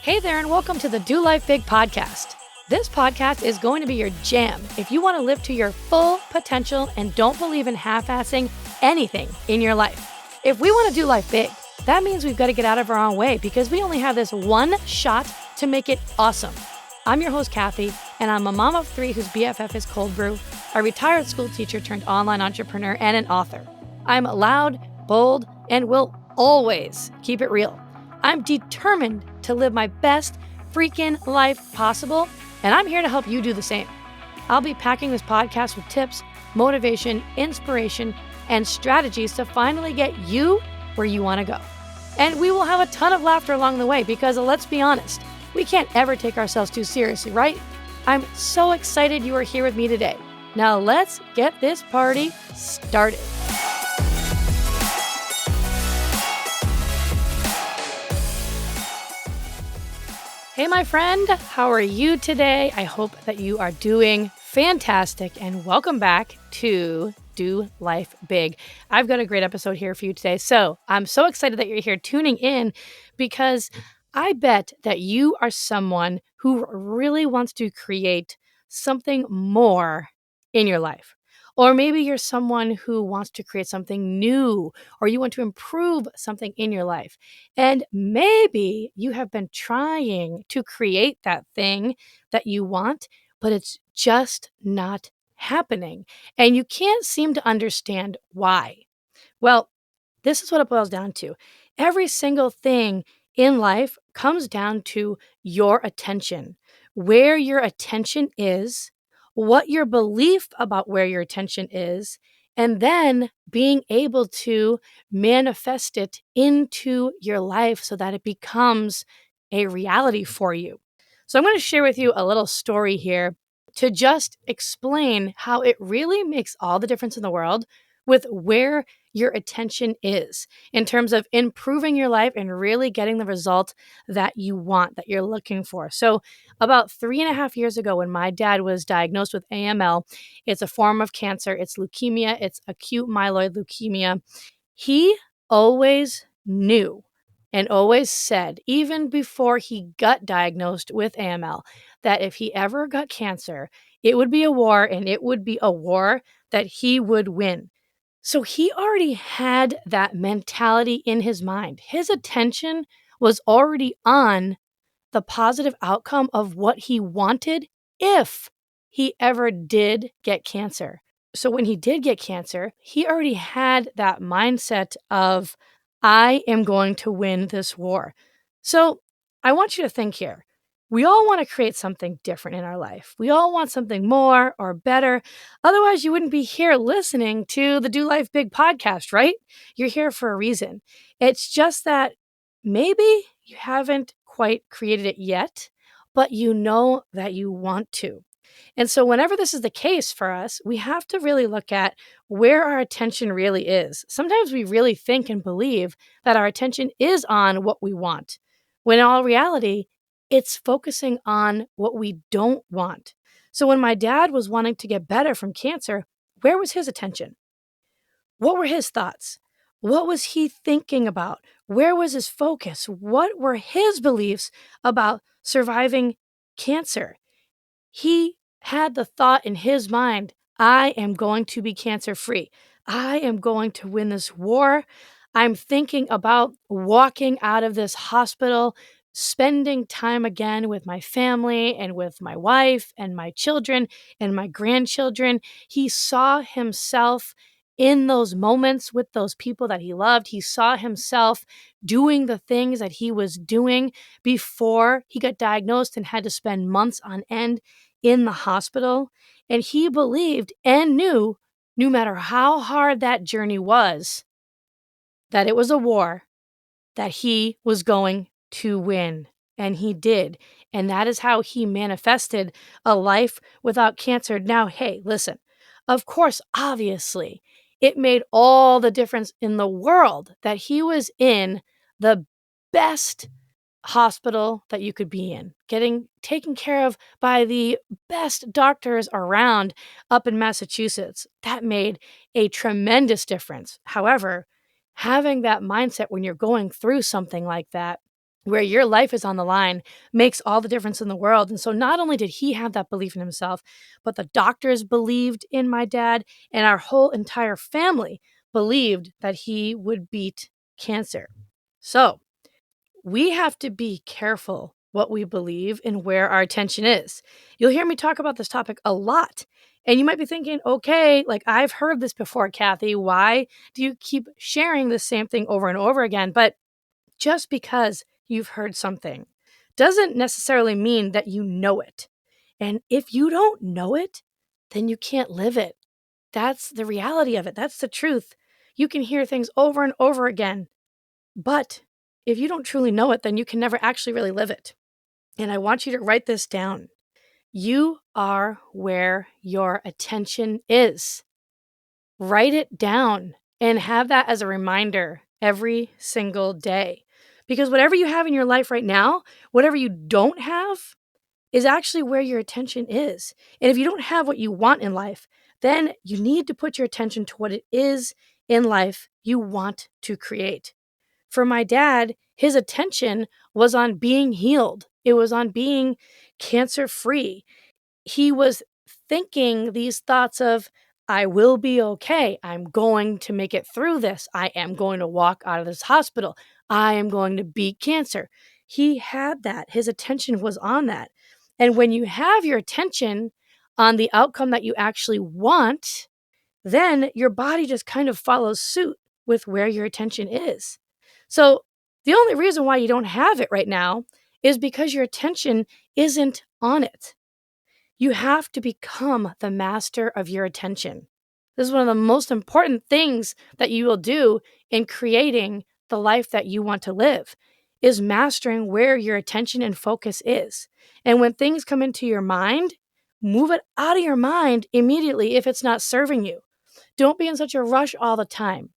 Hey there, and welcome to the Do Life Big podcast. This podcast is going to be your jam if you want to live to your full potential and don't believe in half-assing anything in your life. If we want to do life big, that means we've got to get out of our own way because we only have this one shot to make it awesome. I'm your host, Kathy, and I'm a mom of three whose BFF is cold brew, a retired school teacher turned online entrepreneur, and an author. I'm loud, bold, and will always keep it real. I'm determined to live my best freaking life possible, and I'm here to help you do the same. I'll be packing this podcast with tips, motivation, inspiration, and strategies to finally get you where you want to go. And we will have a ton of laughter along the way because, let's be honest, we can't ever take ourselves too seriously, right? I'm so excited you are here with me today. Now let's get this party started. Hey, my friend, how are you today? I hope that you are doing fantastic, and welcome back to Do Life Big. I've got a great episode here for you today. So I'm so excited that you're here tuning in because I bet that you are someone who really wants to create something more in your life. Or maybe you're someone who wants to create something new, or you want to improve something in your life. And maybe you have been trying to create that thing that you want, but it's just not happening. And you can't seem to understand why. Well, this is what it boils down to. Every single thing in life comes down to your attention. Where your attention is, what your belief about where your attention is, and then being able to manifest it into your life so that it becomes a reality for you. So I'm going to share with you a little story here to just explain how it really makes all the difference in the world with where your attention is in terms of improving your life and really getting the result that you want, that you're looking for. So about 3.5 years ago, when my dad was diagnosed with AML, it's a form of cancer. It's leukemia. It's acute myeloid leukemia. He always knew and always said, even before he got diagnosed with AML, that if he ever got cancer, it would be a war, and it would be a war that he would win. So he already had that mentality in his mind. His attention was already on the positive outcome of what he wanted if he ever did get cancer. So when he did get cancer, he already had that mindset of, I am going to win this war. So I want you to think here. We all want to create something different in our life. We all want something more or better. Otherwise, you wouldn't be here listening to the Do Life Big podcast, right? You're here for a reason. It's just that maybe you haven't quite created it yet, but you know that you want to. And so whenever this is the case for us, we have to really look at where our attention really is. Sometimes we really think and believe that our attention is on what we want, when in all reality, it's focusing on what we don't want. So when my dad was wanting to get better from cancer, where was his attention? What were his thoughts? What was he thinking about? Where was his focus? What were his beliefs about surviving cancer? He had the thought in his mind, I am going to be cancer free. I am going to win this war. I'm thinking about walking out of this hospital, spending time again with my family and with my wife and my children and my grandchildren. He saw himself in those moments with those people that he loved. He saw himself doing the things that he was doing before he got diagnosed and had to spend months on end in the hospital. And he believed and knew, no matter how hard that journey was, that it was a war that he was going to win. And he did. And that is how he manifested a life without cancer. Now, hey, listen, of course, obviously, it made all the difference in the world that he was in the best hospital that you could be in, getting taken care of by the best doctors around up in Massachusetts. That made a tremendous difference. However, having that mindset when you're going through something like that where your life is on the line makes all the difference in the world. And so not only did he have that belief in himself, but the doctors believed in my dad, and our whole entire family believed that he would beat cancer. So we have to be careful what we believe and where our attention is. You'll hear me talk about this topic a lot. And you might be thinking, okay, like I've heard this before, Kathy. Why do you keep sharing the same thing over and over again? But just because you've heard something doesn't necessarily mean that you know it. And if you don't know it, then you can't live it. That's the reality of it. That's the truth. You can hear things over and over again, but if you don't truly know it, then you can never actually really live it. And I want you to write this down. You are where your attention is. Write it down and have that as a reminder every single day. Because whatever you have in your life right now, whatever you don't have, is actually where your attention is. And if you don't have what you want in life, then you need to put your attention to what it is in life you want to create. For my dad, his attention was on being healed. It was on being cancer free. He was thinking these thoughts of, I will be okay. I'm going to make it through this. I am going to walk out of this hospital. I am going to beat cancer. He had that. His attention was on that. And when you have your attention on the outcome that you actually want, then your body just kind of follows suit with where your attention is. So the only reason why you don't have it right now is because your attention isn't on it. You have to become the master of your attention. This is one of the most important things that you will do in creating the life that you want to live, is mastering where your attention and focus is. And when things come into your mind, move it out of your mind immediately if it's not serving you. Don't be in such a rush all the time.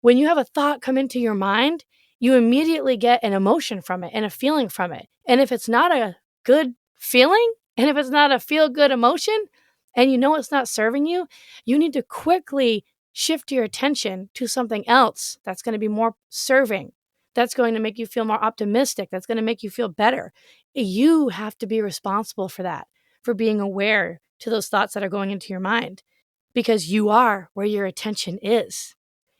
When you have a thought come into your mind, you immediately get an emotion from it and a feeling from it. And if it's not a good feeling, and if it's not a feel-good emotion, and you know it's not serving you, you need to quickly shift your attention to something else that's going to be more serving, that's going to make you feel more optimistic, that's going to make you feel better. You have to be responsible for that, for being aware to those thoughts that are going into your mind, because you are where your attention is.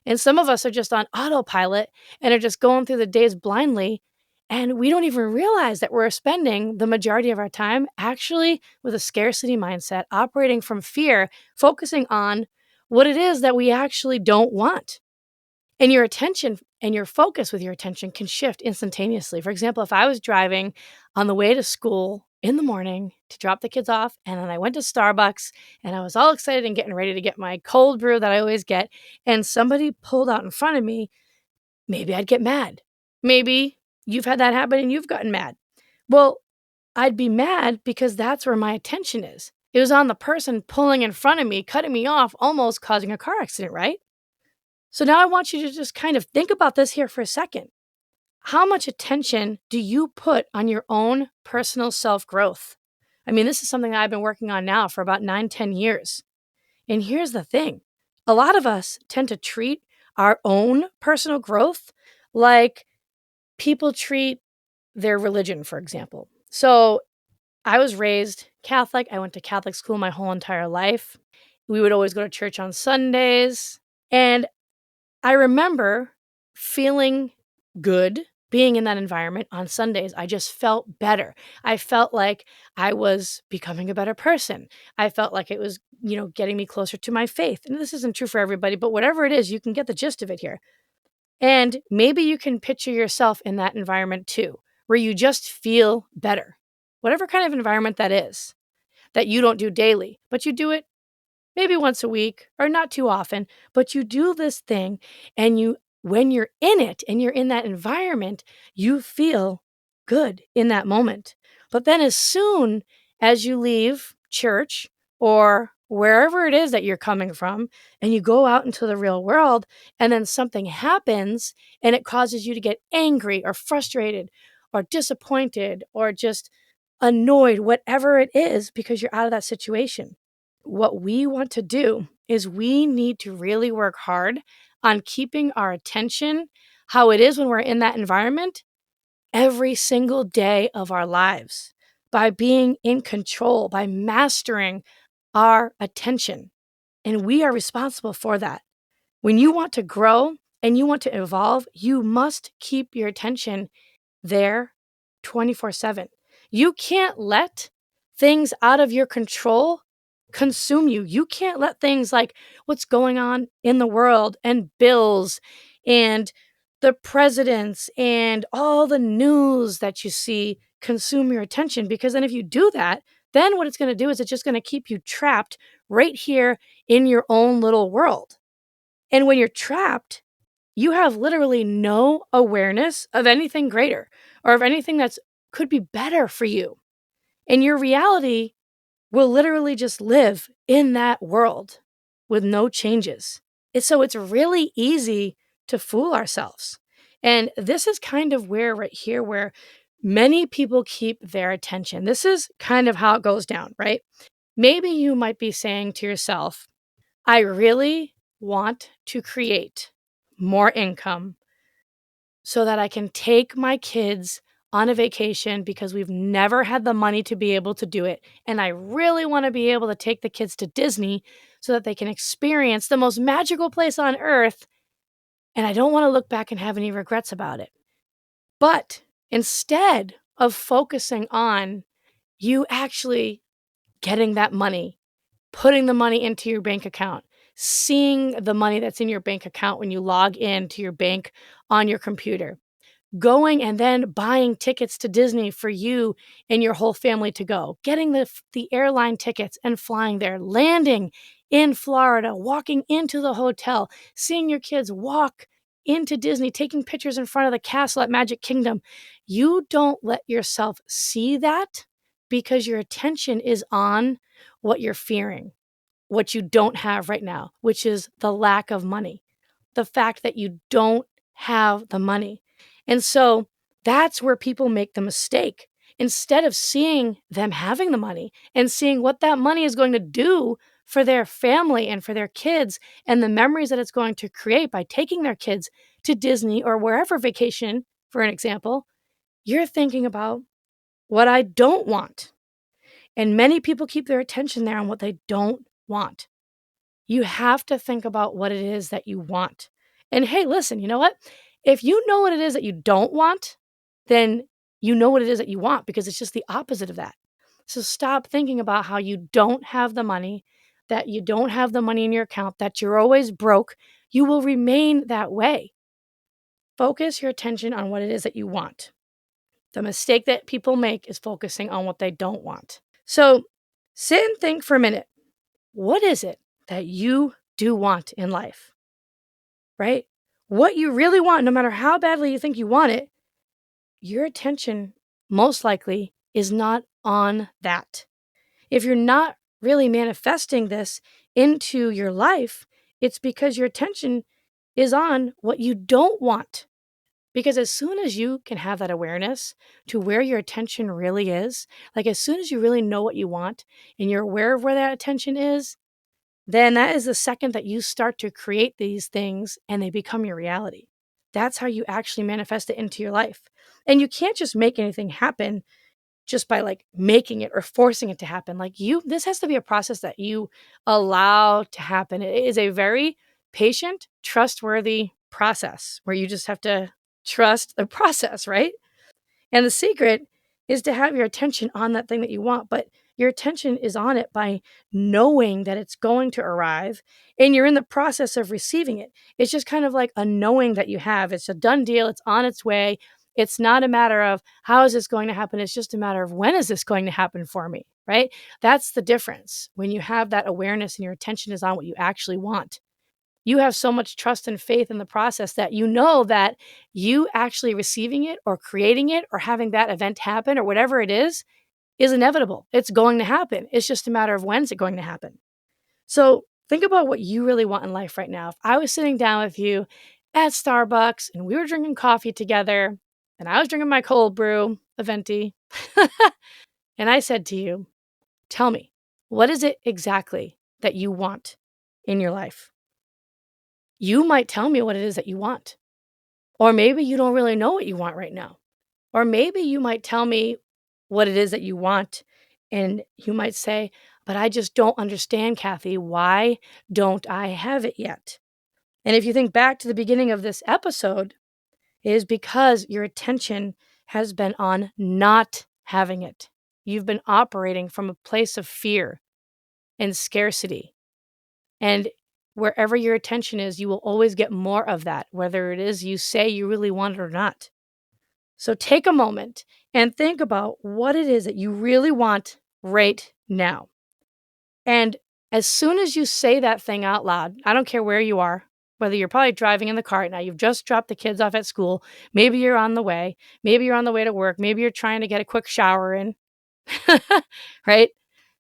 And some of us are just on autopilot and are just going through the days blindly. And we don't even realize that we're spending the majority of our time actually with a scarcity mindset, operating from fear, focusing on what it is that we actually don't want. And your attention and your focus with your attention can shift instantaneously. For example, if I was driving on the way to school in the morning to drop the kids off, and then I went to Starbucks and I was all excited and getting ready to get my cold brew that I always get, and somebody pulled out in front of me, maybe I'd get mad. Maybe you've had that happen and you've gotten mad. Well, I'd be mad because that's where my attention is. It was on the person pulling in front of me, cutting me off, almost causing a car accident, right? So now I want you to just kind of think about this here for a second. How much attention do you put on your own personal self-growth? I mean, this is something I've been working on now for about 9-10 years. And here's the thing. A lot of us tend to treat our own personal growth like people treat their religion, for example. So I was raised Catholic. I went to Catholic school my whole entire life. We would always go to church on Sundays. And I remember feeling good being in that environment on Sundays. I just felt better. I felt like I was becoming a better person. I felt like it was, getting me closer to my faith. And this isn't true for everybody, but whatever it is, you can get the gist of it here. And maybe you can picture yourself in that environment too, where you just feel better. Whatever kind of environment that is, that you don't do daily, but you do it maybe once a week or not too often, but you do this thing, and when you're in it and you're in that environment, you feel good in that moment. But then as soon as you leave church or wherever it is that you're coming from, and you go out into the real world, and then something happens and it causes you to get angry or frustrated or disappointed or just annoyed, whatever it is, because you're out of that situation. What we want to do is we need to really work hard on keeping our attention how it is when we're in that environment, every single day of our lives by being in control, by mastering our attention. And we are responsible for that. When you want to grow and you want to evolve, you must keep your attention there 24/7. You can't let things out of your control consume you. You can't let things like what's going on in the world and bills and the presidents and all the news that you see consume your attention, because then if you do that, then what it's going to do is it's just going to keep you trapped right here in your own little world. And when you're trapped, you have literally no awareness of anything greater or of anything that's could be better for you. And your reality will literally just live in that world with no changes. So it's really easy to fool ourselves. And this is kind of where right here where many people keep their attention. This is kind of how it goes down, right? Maybe you might be saying to yourself, I really want to create more income so that I can take my kids on a vacation because we've never had the money to be able to do it. And I really want to be able to take the kids to Disney so that they can experience the most magical place on earth. And I don't want to look back and have any regrets about it. But instead of focusing on you actually getting that money, putting the money into your bank account, seeing the money that's in your bank account when you log in to your bank on your computer, going and then buying tickets to Disney for you and your whole family to go, getting the airline tickets and flying there, landing in Florida, walking into the hotel, seeing your kids walk into Disney, taking pictures in front of the castle at Magic Kingdom. You don't let yourself see that because your attention is on what you're fearing, what you don't have right now, which is the lack of money, the fact that you don't have the money. And so that's where people make the mistake. Instead of seeing them having the money and seeing what that money is going to do for their family and for their kids and the memories that it's going to create by taking their kids to Disney or wherever vacation, for an example, you're thinking about what I don't want. And many people keep their attention there on what they don't want. You have to think about what it is that you want. And hey, listen, you know what? If you know what it is that you don't want, then you know what it is that you want because it's just the opposite of that. So stop thinking about how you don't have the money, that you don't have the money in your account, that you're always broke. You will remain that way. Focus your attention on what it is that you want. The mistake that people make is focusing on what they don't want. So sit and think for a minute. What is it that you do want in life? Right? What you really want, no matter how badly you think you want it, your attention most likely is not on that. If you're not really manifesting this into your life, it's because your attention is on what you don't want. Because as soon as you can have that awareness to where your attention really is, like as soon as you really know what you want and you're aware of where that attention is, then that is the second that you start to create these things and they become your reality. That's how you actually manifest it into your life. And you can't just make anything happen just by like making it or forcing it to happen. This has to be a process that you allow to happen. It is a very patient, trustworthy process where you just have to trust the process, right? And the secret is to have your attention on that thing that you want, but your attention is on it by knowing that it's going to arrive and you're in the process of receiving it. It's just kind of like a knowing that you have. It's a done deal. It's on its way. It's not a matter of how is this going to happen? It's just a matter of when is this going to happen for me, right? That's the difference. When you have that awareness and your attention is on what you actually want, you have so much trust and faith in the process that you know that you actually receiving it or creating it or having that event happen or whatever it is inevitable. It's going to happen. It's just a matter of when's it going to happen. So think about what you really want in life right now. If I was sitting down with you at Starbucks and we were drinking coffee together and I was drinking my cold brew, a venti, and I said to you, tell me, what is it exactly that you want in your life? You might tell me what it is that you want. Or maybe you don't really know what you want right now. Or maybe you might tell me what it is that you want, and you might say, but I just don't understand, Kathy. Why don't I have it yet? And if you think back to the beginning of this episode, it is because your attention has been on not having it. You've been operating from a place of fear and scarcity. And wherever your attention is, you will always get more of that, whether it is you say you really want it or not. So take a moment and think about what it is that you really want right now. And as soon as you say that thing out loud, I don't care where you are, whether you're probably driving in the car right now, you've just dropped the kids off at school, maybe you're on the way, maybe you're on the way to work, maybe you're trying to get a quick shower in, right?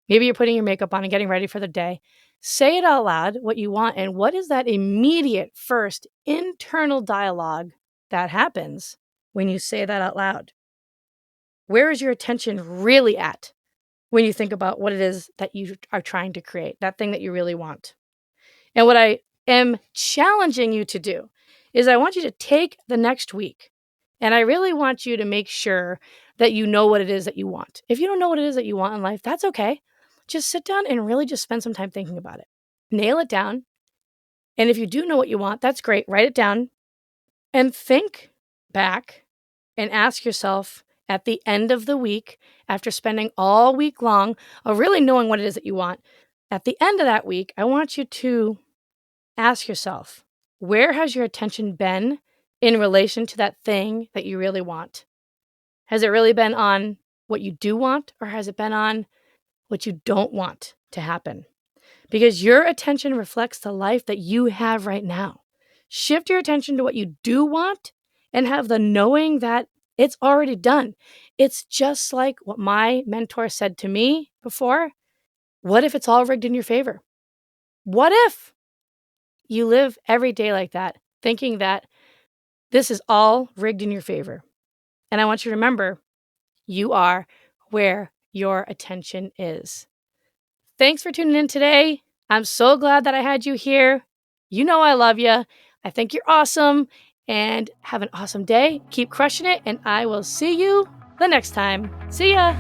Maybe you're putting your makeup on and getting ready for the day. Say it out loud, what you want, and what is that immediate first internal dialogue that happens when you say that out loud? Where is your attention really at when you think about what it is that you are trying to create, that thing that you really want? And what I am challenging you to do is I want you to take the next week, and I really want you to make sure that you know what it is that you want. If you don't know what it is that you want in life, that's okay. Just sit down and really just spend some time thinking about it. Nail it down. And if you do know what you want, that's great. Write it down and think back and ask yourself at the end of the week, after spending all week long of really knowing what it is that you want, at the end of that week, I want you to ask yourself, where has your attention been in relation to that thing that you really want? Has it really been on what you do want, or has it been on what you don't want to happen? Because your attention reflects the life that you have right now. Shift your attention to what you do want and have the knowing that it's already done. It's just like what my mentor said to me before. What if it's all rigged in your favor? What if you live every day like that, thinking that this is all rigged in your favor? And I want you to remember, you are where your attention is. Thanks for tuning in today. I'm so glad that I had you here. You know I love you. I think you're awesome. And have an awesome day. Keep crushing it. And I will see you the next time. See ya.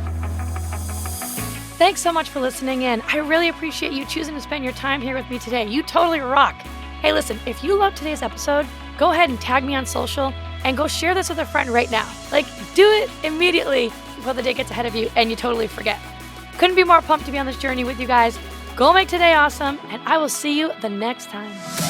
Thanks so much for listening in. I really appreciate you choosing to spend your time here with me today. You totally rock. Hey, listen, if you loved today's episode, go ahead and tag me on social and go share this with a friend right now. Like, do it immediately before the day gets ahead of you and you totally forget. Couldn't be more pumped to be on this journey with you guys. Go make today awesome, and I will see you the next time.